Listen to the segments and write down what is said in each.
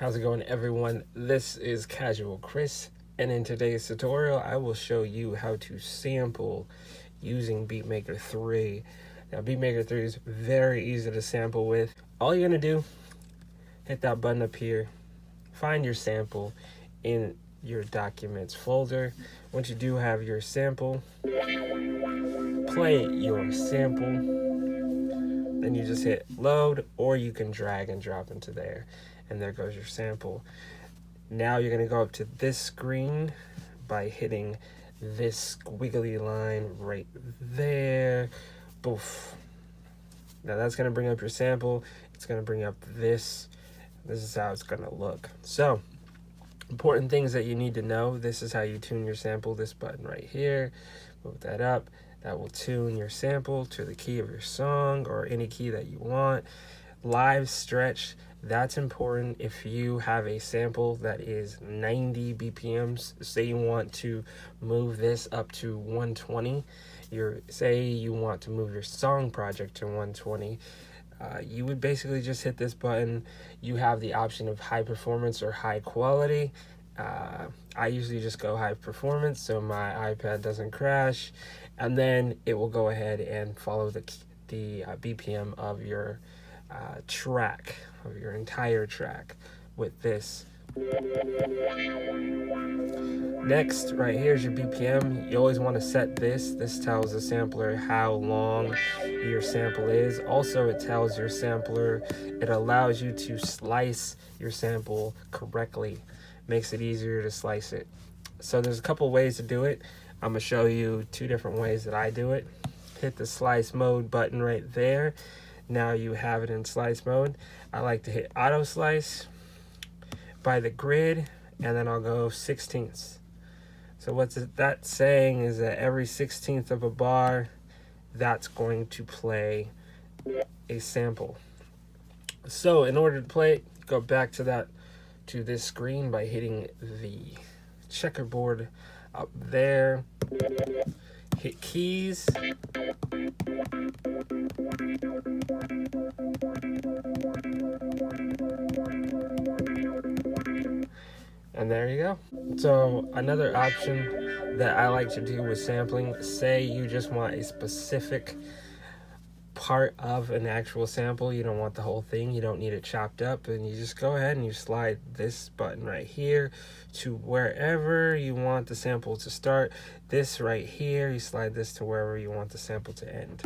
How's it going, everyone? This is Casual Chris, and in today's tutorial I will show you how to sample using Beatmaker 3. Now Beatmaker 3 is very easy to sample with. All you're going to do, hit that button up here, find your sample in your documents folder. Once you do have your sample, play your sample, then you just hit load, or you can drag and drop into there, and there goes your sample. Now you're going to go up to this screen by hitting this squiggly line right there. Boof. Now that's going to bring up your sample. It's going to bring up this. This is how it's going to look. So important things that you need to know. This is how you tune your sample. This button right here, move that up. That will tune your sample to the key of your song or any key that you want. Live stretch, that's important. If you have a sample that is 90 BPMs, say you want to move this up to 120, say you want to move your song project to 120, you would basically just hit this button. You have the option of high performance or high quality. I usually just go high performance so my iPad doesn't crash, and then it will go ahead and follow the BPM of your track, of your entire track with this. Next, right here's your BPM. You always want to set this. This tells the sampler how long your sample is. Also, it tells your sampler, it allows you to slice your sample correctly. Makes it easier to slice it. So there's a couple ways to do it. I'm going to show you two different ways that I do it. Hit the slice mode button right there. Now you have it in slice mode. I like to hit auto slice by the grid, and then I'll go 16ths. So what's that saying is that every 16th of a bar, that's going to play a sample. So in order to play it, go back to this screen by hitting the checkerboard up there. Hit keys. And there you go. So another option that I like to do with sampling, say you just want a specific part of an actual sample, you don't want the whole thing, you don't need it chopped up, and you just go ahead and you slide this button right here to wherever you want the sample to start. This right here, you slide this to wherever you want the sample to end.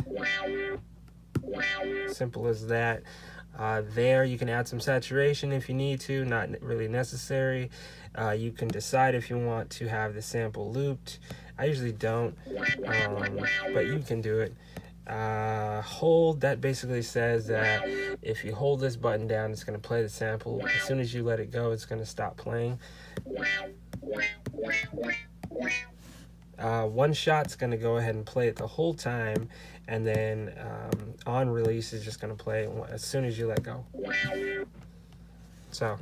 Simple as that. There you can add some saturation if you need to, not really necessary. You can decide if you want to have the sample looped. I usually don't, but you can do it. Hold, that basically says that if you hold this button down, it's going to play the sample. As soon as you let it go, it's going to stop playing. One shot's going to go ahead and play it the whole time, and then on release is just going to play as soon as you let go. So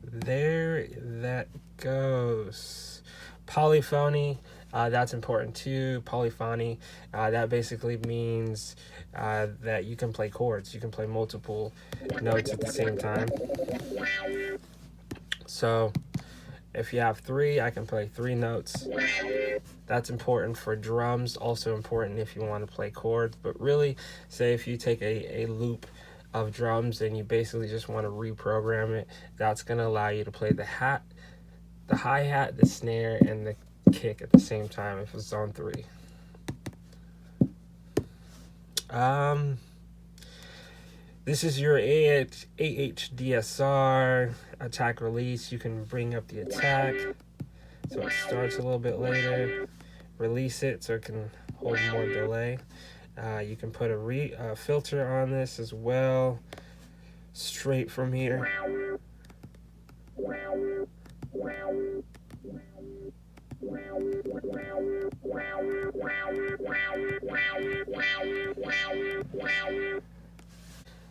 there that goes. Polyphony, that's important too. Polyphony, that basically means that you can play chords. You can play multiple notes at the same time. So if you have three, I can play 3 notes. That's important for drums, also important if you want to play chords. But really, say if you take a loop of drums and you basically just want to reprogram it, that's going to allow you to play the hi-hat, the snare, and the kick at the same time if it's on 3. This is your AHDSR attack release. You can bring up the attack so it starts a little bit later, release it so it can hold more delay. You can put a filter on this as well, straight from here.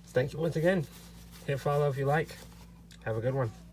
Thank you once again. Hit follow if you like. Have a good one.